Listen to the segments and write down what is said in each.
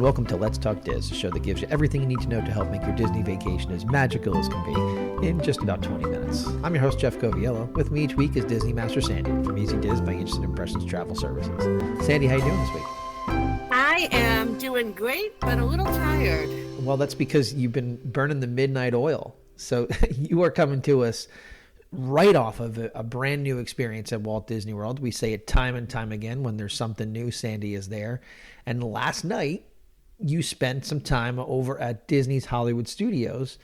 welcome to Let's Talk Diz, a show that gives you everything you need to know to help make your Disney vacation as magical as can be in just about 20 minutes. I'm your host, Jeff Coviello. With me each week is Disney Master Sandy from Easy Diz by Instant Impressions Travel Services. Sandy, how you doing this week? I am doing great, but a little tired. Well, that's because you've been burning the midnight oil. So you are coming to us right off of a brand new experience at Walt Disney World. We say it time and time again. When there's something new, Sandy is there. And last night, you spent some time over at Disney's Hollywood Studios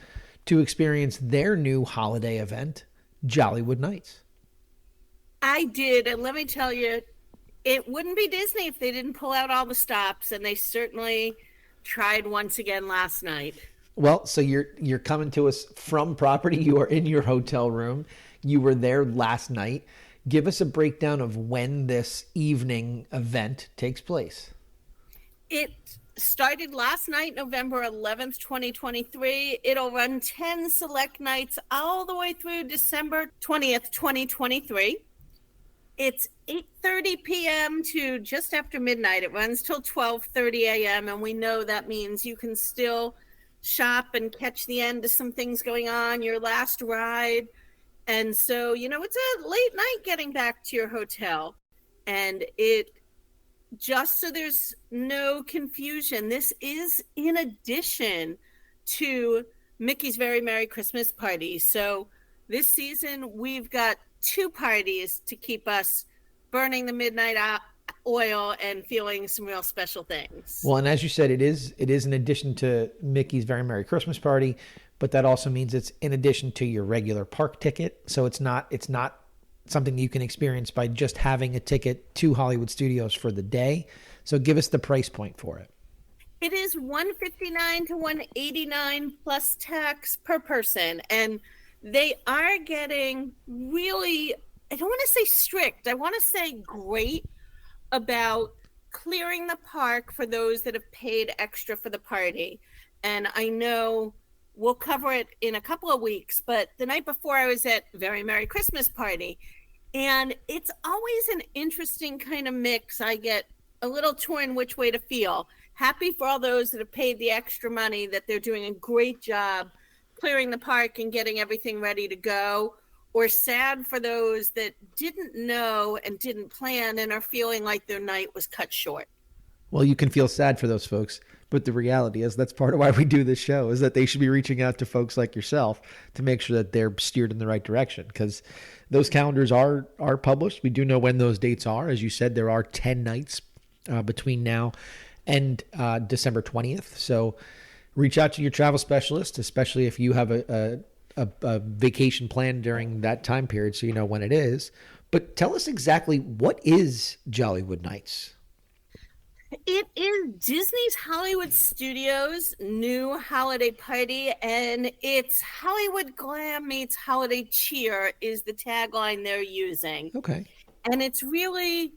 to experience their new holiday event, Jollywood Nights. I did, and let me tell you, it wouldn't be Disney if they didn't pull out all the stops, and they certainly tried once again last night. Well, so you're coming to us from property. You are in your hotel room. You were there last night. Give us a breakdown of when this evening event takes place. It started last night, November 11th, 2023. It'll run 10 select nights all the way through December 20th, 2023. It's 8:30 p.m. to just after midnight. It runs till 12:30 a.m. And we know that means you can still shop and catch the end of some things going on, your last ride. And so, it's a late night getting back to your hotel. And just so there's no confusion, this is in addition to Mickey's Very Merry Christmas Party. So this season, we've got two parties to keep us burning the midnight oil and feeling some real special things. Well, and as you said, it is in addition to Mickey's Very Merry Christmas Party, but that also means it's in addition to your regular park ticket. So it's not something you can experience by just having a ticket to Hollywood Studios for the day. So give us the price point for it. It is $159 to $189 plus tax per person, and they are getting really, I don't want to say strict, I want to say great about clearing the park for those that have paid extra for the party. And I know we'll cover it in a couple of weeks, but the night before I was at Very Merry Christmas Party, and it's always an interesting kind of mix. I get a little torn which way to feel. Happy for all those that have paid the extra money, that they're doing a great job clearing the park and getting everything ready to go, or sad for those that didn't know and didn't plan and are feeling like their night was cut short. Well, you can feel sad for those folks, but the reality is that's part of why we do this show, is that they should be reaching out to folks like yourself to make sure that they're steered in the right direction, because those calendars are published. We do know when those dates are. As you said, there are 10 nights between now and December 20th. So reach out to your travel specialist, especially if you have a vacation plan during that time period, so you know when it is. But tell us exactly, what is Jollywood Nights? It is Disney's Hollywood Studios' new holiday party, and it's Hollywood Glam meets Holiday Cheer is the tagline they're using. Okay. And it's really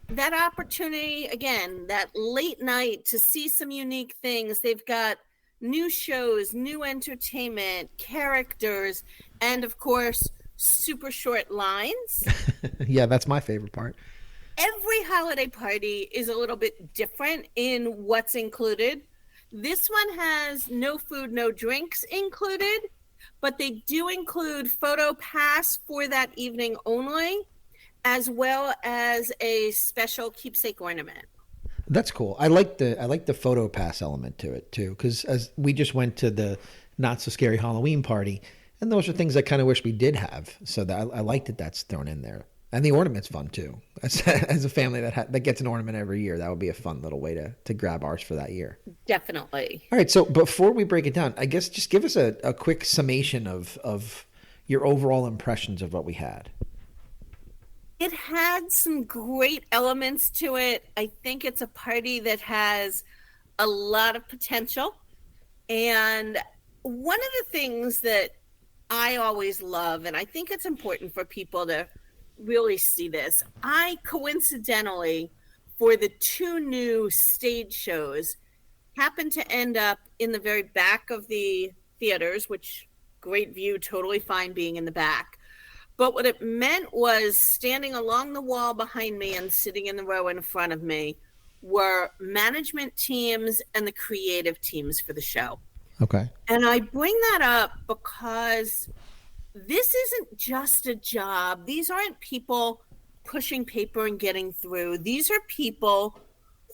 that opportunity, again, that late night to see some unique things. They've got new shows, new entertainment, characters, and of course, super short lines. Yeah, that's my favorite part. Every holiday party is a little bit different in what's included. This one has no food, no drinks included, but they do include photo pass for that evening only, as well as a special keepsake ornament. That's cool. I like the photo pass element to it too, because as we just went to the Not So Scary Halloween party, and those are things I kind of wish we did have. So that I like that that's thrown in there, and the ornament's fun too. As a family that gets an ornament every year, that would be a fun little way to grab ours for that year. Definitely. All right. So before we break it down, I guess just give us a quick summation of your overall impressions of what we had. It had some great elements to it. I think it's a party that has a lot of potential. And one of the things that I always love, and I think it's important for people to really see this, I coincidentally, for the two new stage shows, happened to end up in the very back of the theaters, which great view, totally fine being in the back. But what it meant was standing along the wall behind me and sitting in the row in front of me were management teams and the creative teams for the show. Okay. And I bring that up because this isn't just a job. These aren't people pushing paper and getting through. These are people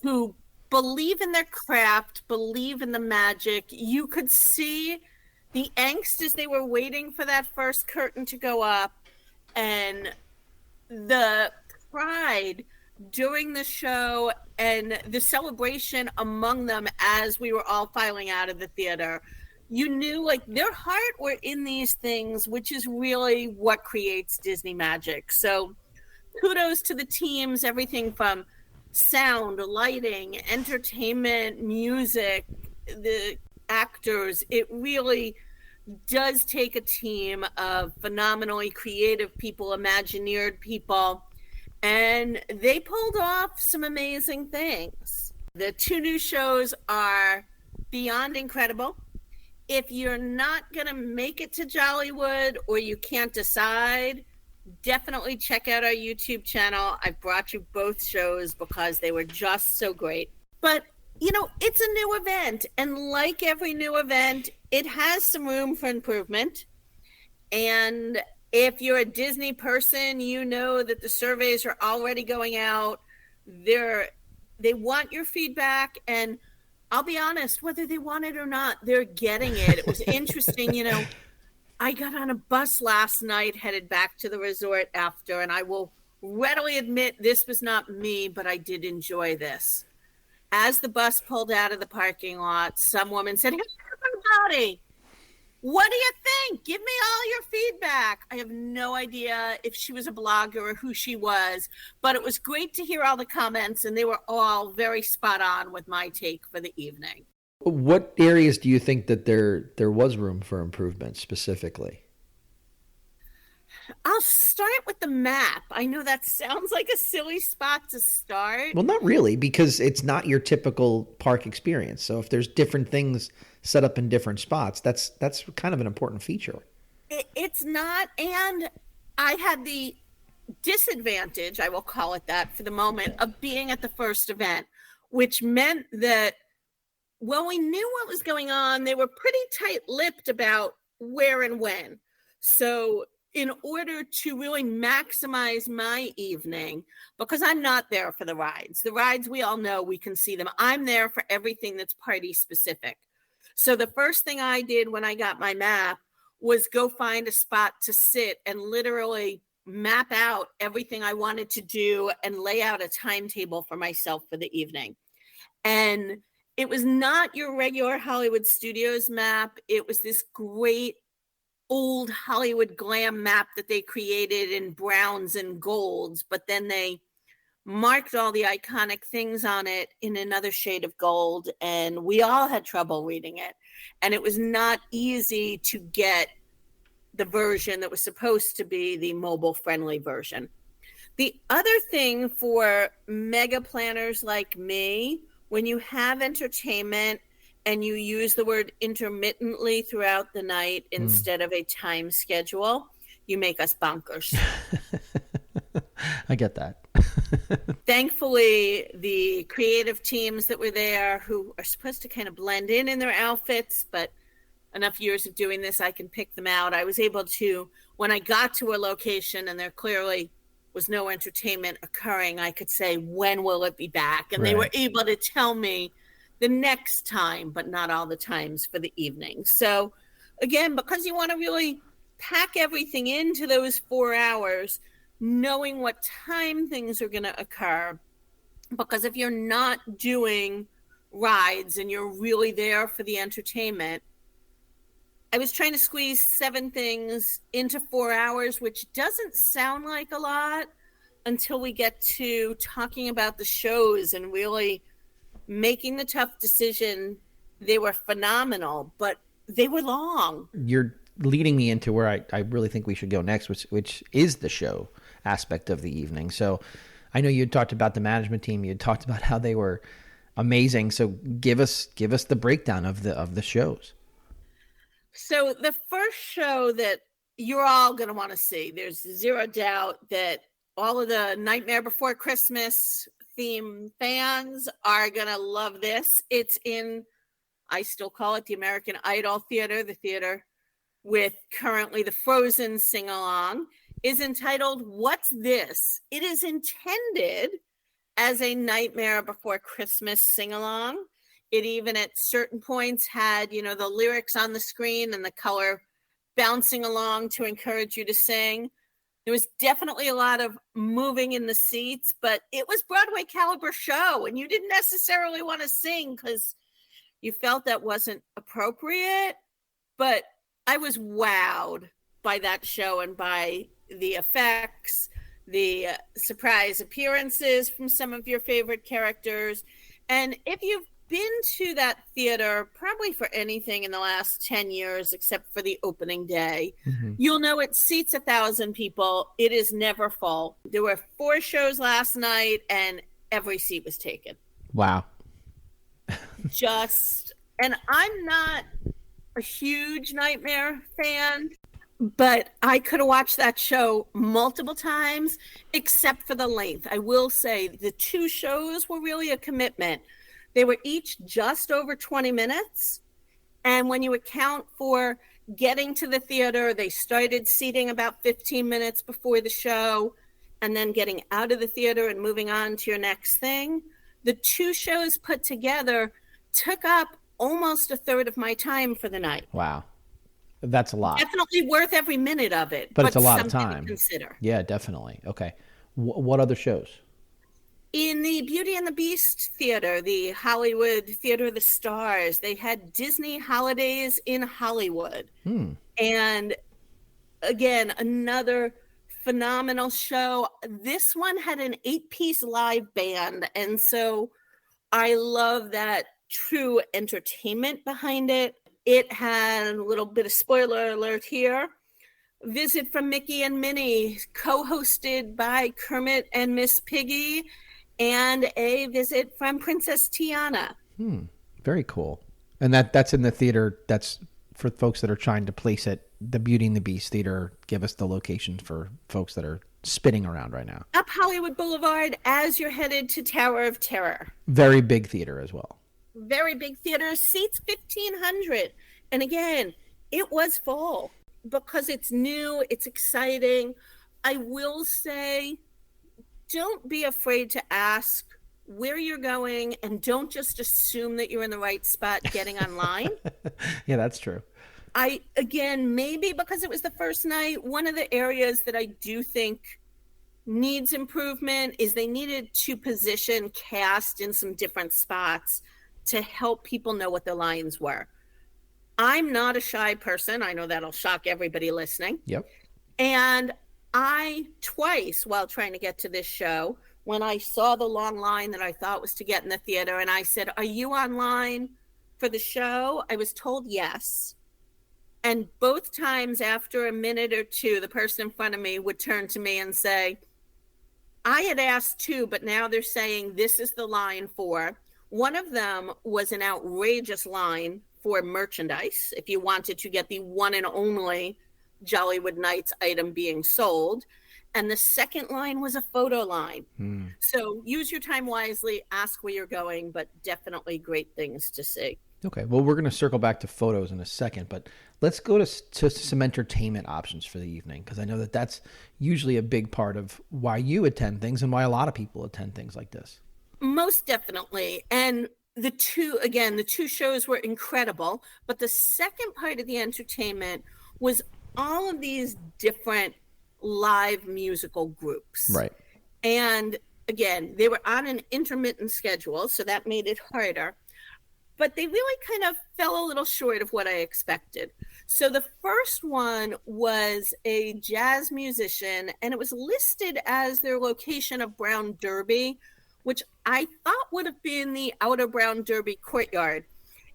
who believe in their craft, believe in the magic. You could see the angst as they were waiting for that first curtain to go up, and the pride during the show and the celebration among them as we were all filing out of the theater. You knew like their heart were in these things, which is really what creates Disney magic. So kudos to the teams, everything from sound, lighting, entertainment, music, the actors. It really does take a team of phenomenally creative people, Imagineered people, and they pulled off some amazing things. The two new shows are beyond incredible. If you're not going to make it to Jollywood or you can't decide, definitely check out our YouTube channel. I brought you both shows because they were just so great. But, you know, it's a new event. And like every new event, it has some room for improvement. And if you're a Disney person, you know that the surveys are already going out. They want your feedback. And I'll be honest, whether they want it or not, they're getting it. It was interesting, you know. I got on a bus last night, headed back to the resort after, and I will readily admit this was not me, but I did enjoy this. As the bus pulled out of the parking lot, some woman said, "Hey, everybody, what do you think? Give me all your feedback." I have no idea if she was a blogger or who she was, but it was great to hear all the comments, and they were all very spot on with my take for the evening. What areas do you think that there was room for improvement specifically? I'll start with the map. I know that sounds like a silly spot to start. Well, not really, because it's not your typical park experience. So if there's different things set up in different spots, that's kind of an important feature. It's not, and I had the disadvantage, I will call it that for the moment, of being at the first event, which meant that when we knew what was going on, they were pretty tight-lipped about where and when. So in order to really maximize my evening, because I'm not there for the rides, we all know, we can see them. I'm there for everything that's party specific. So the first thing I did when I got my map was go find a spot to sit and literally map out everything I wanted to do and lay out a timetable for myself for the evening. And it was not your regular Hollywood Studios map. It was this great old Hollywood glam map that they created in browns and golds, but then they marked all the iconic things on it in another shade of gold, and we all had trouble reading it. And it was not easy to get the version that was supposed to be the mobile-friendly version. The other thing for mega planners like me, when you have entertainment and you use the word intermittently throughout the night instead of a time schedule, you make us bonkers. I get that. Thankfully, the creative teams that were there, who are supposed to kind of blend in their outfits, but enough years of doing this, I can pick them out. I was able to, when I got to a location and there clearly was no entertainment occurring, I could say, when will it be back? And they were able to tell me the next time, but not all the times for the evening. So again, because you want to really pack everything into those 4 hours, knowing what time things are going to occur, because if you're not doing rides and you're really there for the entertainment, I was trying to squeeze 7 things into 4 hours, which doesn't sound like a lot until we get to talking about the shows and really making the tough decision. They were phenomenal, but they were long. You're leading me into where I really think we should go next, which is the show aspect of the evening. So I know you had talked about the management team. You had talked about how they were amazing. So give us the breakdown of the shows. So the first show that you're all going to want to see, there's zero doubt that all of the Nightmare Before Christmas theme fans are going to love this. It's in, I still call it the American Idol Theater, the theater with currently the Frozen sing-along, is entitled What's This? It is intended as a Nightmare Before Christmas sing-along. It even at certain points had, the lyrics on the screen and the color bouncing along to encourage you to sing. There was definitely a lot of moving in the seats, but it was Broadway caliber show, and you didn't necessarily want to sing because you felt that wasn't appropriate. But I was wowed by that show and by the effects, the surprise appearances from some of your favorite characters. And if you've been to that theater probably for anything in the last 10 years except for the opening day, you'll know it seats 1,000 people. It is never full. There were 4 shows last night and every seat was taken. Wow. And I'm not a huge Nightmare fan, but I could have watched that show multiple times except for the length. I will say the 2 shows were really a commitment. They were each just over 20 minutes. And when you account for getting to the theater, they started seating about 15 minutes before the show, and then getting out of the theater and moving on to your next thing. The 2 shows put together took up almost a third of my time for the night. Wow. That's a lot. Definitely worth every minute of it. But it's a lot of time. To consider. Yeah, definitely. Okay. What other shows? In the Beauty and the Beast Theater, the Hollywood Theater of the Stars, they had Disney Holidays in Hollywood. And again, another phenomenal show. This one had an 8-piece live band. And so I love that true entertainment behind it. It had a little bit of spoiler alert here. Visit from Mickey and Minnie, co-hosted by Kermit and Miss Piggy, and a visit from Princess Tiana. Very cool. And that's in the theater. That's for folks that are trying to place it. The Beauty and the Beast Theater. Give us the location for folks that are spinning around right now. Up Hollywood Boulevard as you're headed to Tower of Terror. Very big theater as well. Very big theater, seats 1,500. And again, it was full because it's new, it's exciting. I will say, don't be afraid to ask where you're going, and don't just assume that you're in the right spot getting online. Yeah, that's true. Maybe because it was the first night, one of the areas that I do think needs improvement is they needed to position cast in some different spots to help people know what the lines were. I'm not a shy person. I know that'll shock everybody listening. Yep. And I twice, while trying to get to this show, when I saw the long line that I thought was to get in the theater, and I said, "Are you online for the show?" I was told yes. And both times after a minute or two, the person in front of me would turn to me and say, "I had asked too, but now they're saying this is the line for." One of them was an outrageous line for merchandise, if you wanted to get the one and only Jollywood Nights item being sold. And the second line was a photo line. So use your time wisely, ask where you're going, but definitely great things to see. Okay, well, we're going to circle back to photos in a second, but let's go to some entertainment options for the evening, because I know that that's usually a big part of why you attend things and why a lot of people attend things like this. Most definitely. And the two shows were incredible, but the second part of the entertainment was all of these different live musical groups. Right. And again, they were on an intermittent schedule, so that made it harder. But they really kind of fell a little short of what I expected. So the first one was a jazz musician, and it was listed as their location of Brown Derby, which I thought would have been the outer Brown Derby courtyard.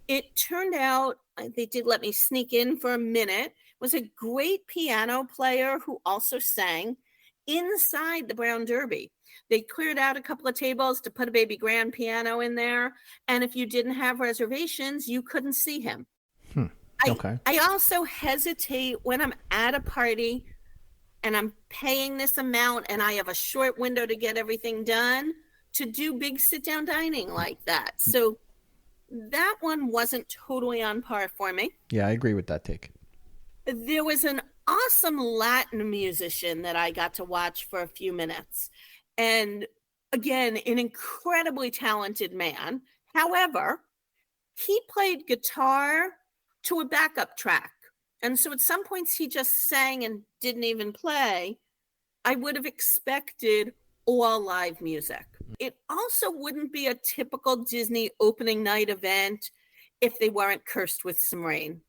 It turned out, they did let me sneak in for a minute, was a great piano player who also sang inside the Brown Derby. They cleared out a couple of tables to put a baby grand piano in there. And if you didn't have reservations, you couldn't see him. Okay. I also hesitate when I'm at a party and I'm paying this amount and I have a short window to get everything done to do big sit down dining like that. So that one wasn't totally on par for me. Yeah, I agree with that take. There was an awesome Latin musician that I got to watch for a few minutes. And again, an incredibly talented man. However, he played guitar to a backup track. And so at some points he just sang and didn't even play. I would have expected all live music. It also wouldn't be a typical Disney opening night event if they weren't cursed with some rain.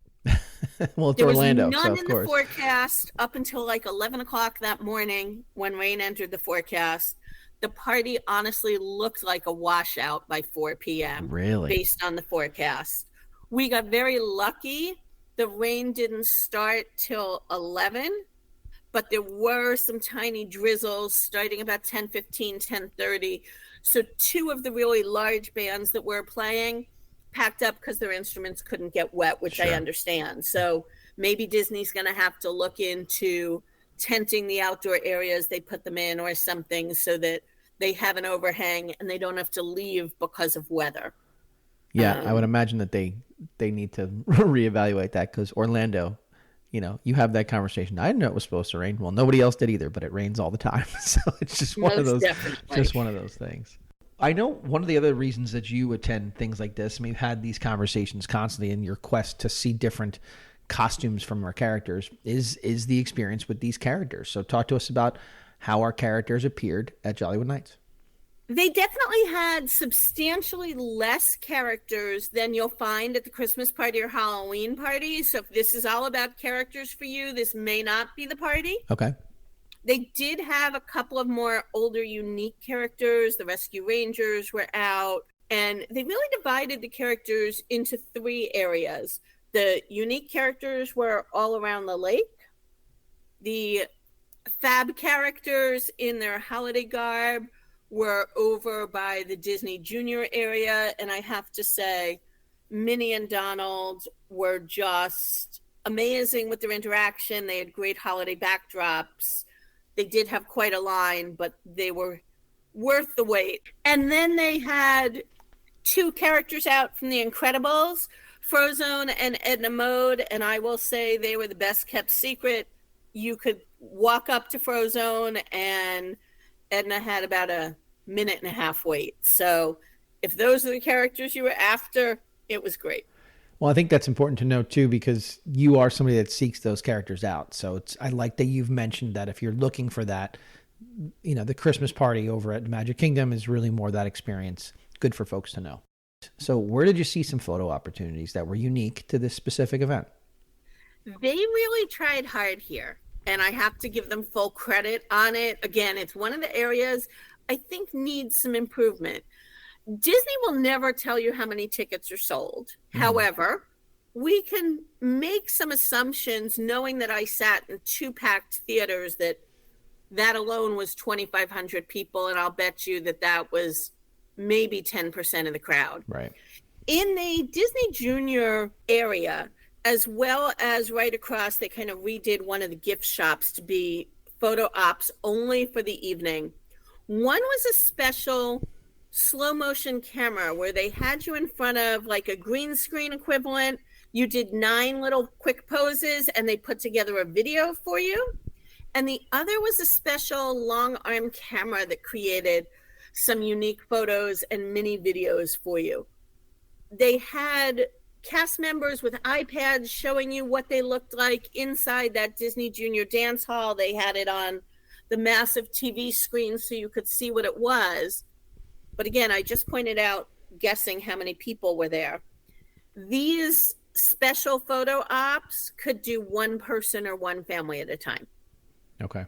Well, it's There Orlando, was none so of in course. the forecast up until like 11 o'clock that morning when rain entered the forecast. The party honestly looked like a washout by 4 p.m. Really? Based on the forecast. We got very lucky. The rain didn't start till 11, but there were some tiny drizzles starting about 10:15, 10:30. So two of the really large bands that were playing packed up because their instruments couldn't get wet, which I Sure. understand. So maybe Disney's going to have to look into tenting the outdoor areas they put them in or something so that they have an overhang and they don't have to leave because of weather. Yeah, I would imagine that they need to reevaluate that because Orlando, you have that conversation. I didn't know it was supposed to rain. Well, nobody else did either, but it rains all the time. So it's just one of Most those, definitely. just one of those things. I know one of the other reasons that you attend things like this, I mean, you've had these conversations constantly in your quest to see different costumes from our characters, is the experience with these characters. So talk to us about how our characters appeared at Jollywood Nights. They definitely had substantially less characters than you'll find at the Christmas party or Halloween party. So if this is all about characters for you, this may not be the party. Okay. They did have a couple of more older, unique characters. The Rescue Rangers were out, and they really divided the characters into 3 areas. The unique characters were all around the lake. The fab characters in their holiday garb were over by the Disney Junior area, and I have to say, Minnie and Donald were just amazing with their interaction. They had great holiday backdrops. They did have quite a line, but they were worth the wait. And then they had 2 characters out from The Incredibles, Frozone and Edna Mode, and I will say they were the best kept secret. You could walk up to Frozone and Edna had about a minute and a half wait. So if those are the characters you were after, it was great. Well, I think that's important to know too, because you are somebody that seeks those characters out. So I like that you've mentioned that if you're looking for that, the Christmas party over at Magic Kingdom is really more that experience. Good for folks to know. So where did you see some photo opportunities that were unique to this specific event? They really tried hard here, and I have to give them full credit on it. Again, it's one of the areas I think needs some improvement. Disney will never tell you how many tickets are sold. However, we can make some assumptions knowing that I sat in 2 packed theaters that alone was 2,500 people, and I'll bet you that was maybe 10% of the crowd. Right. In the Disney Junior area, as well as right across, they kind of redid one of the gift shops to be photo ops only for the evening. One was a special slow motion camera where they had you in front of like a green screen equivalent. You did 9 little quick poses and they put together a video for you. And the other was a special long arm camera that created some unique photos and mini videos for you. They had cast members with iPads showing you what they looked like inside that Disney Junior dance hall. They had it on the massive TV screen so you could see what it was. But again, I just pointed out guessing how many people were there. These special photo ops could do 1 person or 1 family at a time. Okay.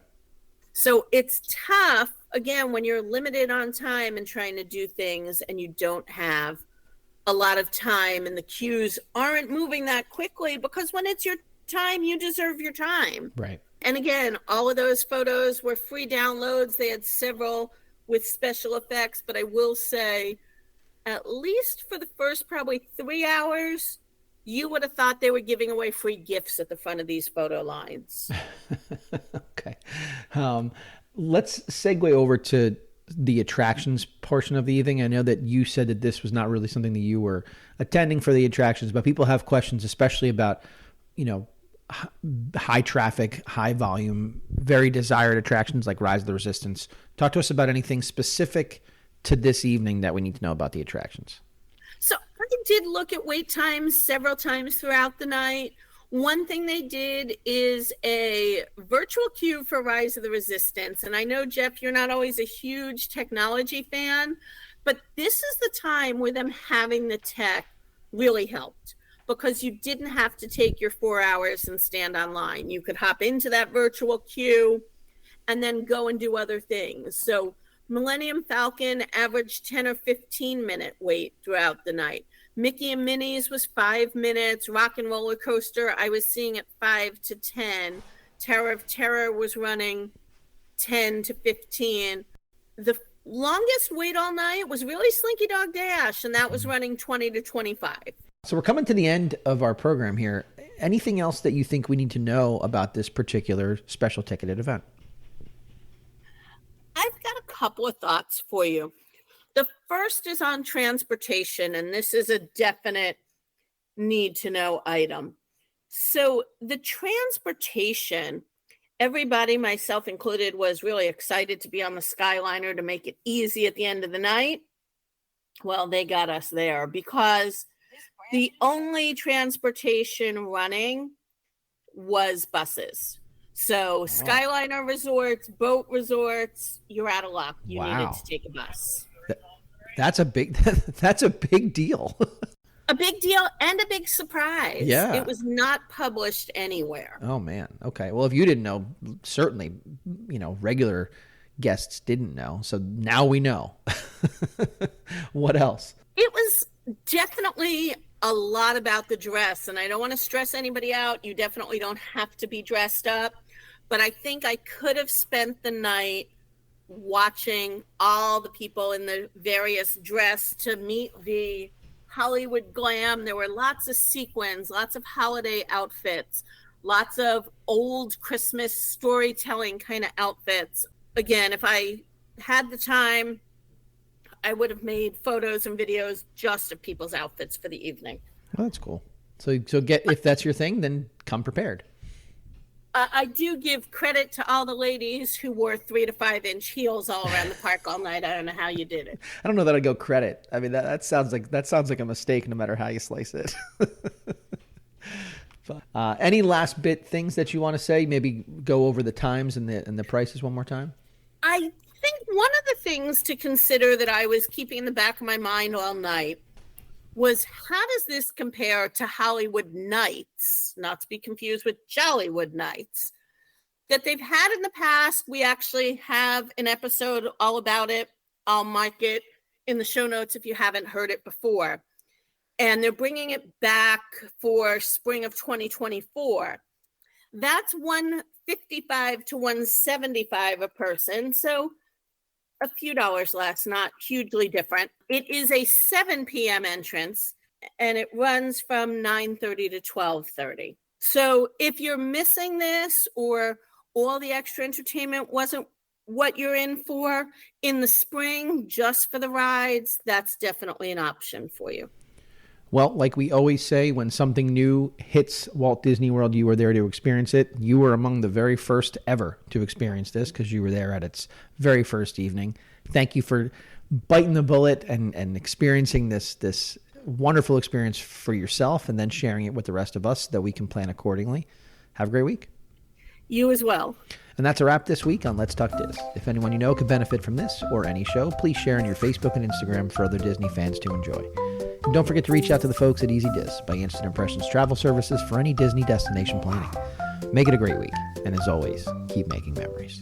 So it's tough, again, when you're limited on time and trying to do things and you don't have a lot of time and the queues aren't moving that quickly, because when it's your time, you deserve your time. Right. And again, all of those photos were free downloads. They had several with special effects, but I will say, at least for the first probably 3 hours, you would have thought they were giving away free gifts at the front of these photo lines. Okay. Let's segue over to the attractions portion of the evening. I know that you said that this was not really something that you were attending for the attractions, but people have questions, especially about, high traffic, high volume, very desired attractions like Rise of the Resistance. Talk to us about anything specific to this evening that we need to know about the attractions. So I did look at wait times several times throughout the night. One thing they did is a virtual queue for Rise of the Resistance. And I know, Jeff, you're not always a huge technology fan, but this is the time where them having the tech really helped, because you didn't have to take your 4 hours and stand online. You could hop into that virtual queue and then go and do other things. So Millennium Falcon averaged 10 or 15 minute wait throughout the night. Mickey and Minnie's was 5 minutes. Rock and Roller Coaster, I was seeing at 5 to 10. Tower of Terror was running 10 to 15. The longest wait all night was really Slinky Dog Dash, and that was running 20 to 25. So we're coming to the end of our program here. Anything else that you think we need to know about this particular special ticketed event? I've got a couple of thoughts for you. The first is on transportation, and this is a definite need to know item. So the transportation, everybody, myself included, was really excited to be on the Skyliner to make it easy at the end of the night. Well, they got us there, because the only transportation running was buses. So Skyliner resorts, boat resorts, you're out of luck. You needed to take a bus. That's a big deal. A big deal and a big surprise. Yeah. It was not published anywhere. Oh, man. Okay. Well, if you didn't know, certainly, regular guests didn't know. So now we know. What else? It was definitely a lot about the dress, and I don't want to stress anybody out. You definitely don't have to be dressed up, but I think I could have spent the night watching all the people in the various dress to meet the Hollywood glam. There were lots of sequins, lots of holiday outfits, lots of old Christmas storytelling kind of outfits. Again, if I had the time, I would have made photos and videos just of people's outfits for the evening. Well, that's cool. So if that's your thing, then come prepared. I do give credit to all the ladies who wore 3 to 5 inch heels all around the park all night. I don't know how you did it. I don't know that I'd go credit. I mean, that sounds like a mistake, no matter how you slice it. Any last bit things that you want to say? Maybe go over the times and the prices one more time. I think one of the things to consider that I was keeping in the back of my mind all night was, how does this compare to Hollywood Nights, not to be confused with Jollywood Nights, that they've had in the past? We actually have an episode all about it. I'll mark it in the show notes if you haven't heard it before. And they're bringing it back for spring of 2024. That's $155 to $175 a person. So a few dollars less, not hugely different. It is a 7 p.m. entrance, and it runs from 9:30 to 12:30. So if you're missing this, or all the extra entertainment wasn't what you're in for in the spring, just for the rides, that's definitely an option for you. Well, like we always say, when something new hits Walt Disney World, you were there to experience it. You were among the very first ever to experience this, because you were there at its very first evening. Thank you for biting the bullet and experiencing this wonderful experience for yourself, and then sharing it with the rest of us so that we can plan accordingly. Have a great week. You as well. And that's a wrap this week on Let's Talk Diz. If anyone you know could benefit from this or any show, please share on your Facebook and Instagram for other Disney fans to enjoy. And don't forget to reach out to the folks at Easy Diz by Instant Impressions Travel Services for any Disney destination planning. Make it a great week. And as always, keep making memories.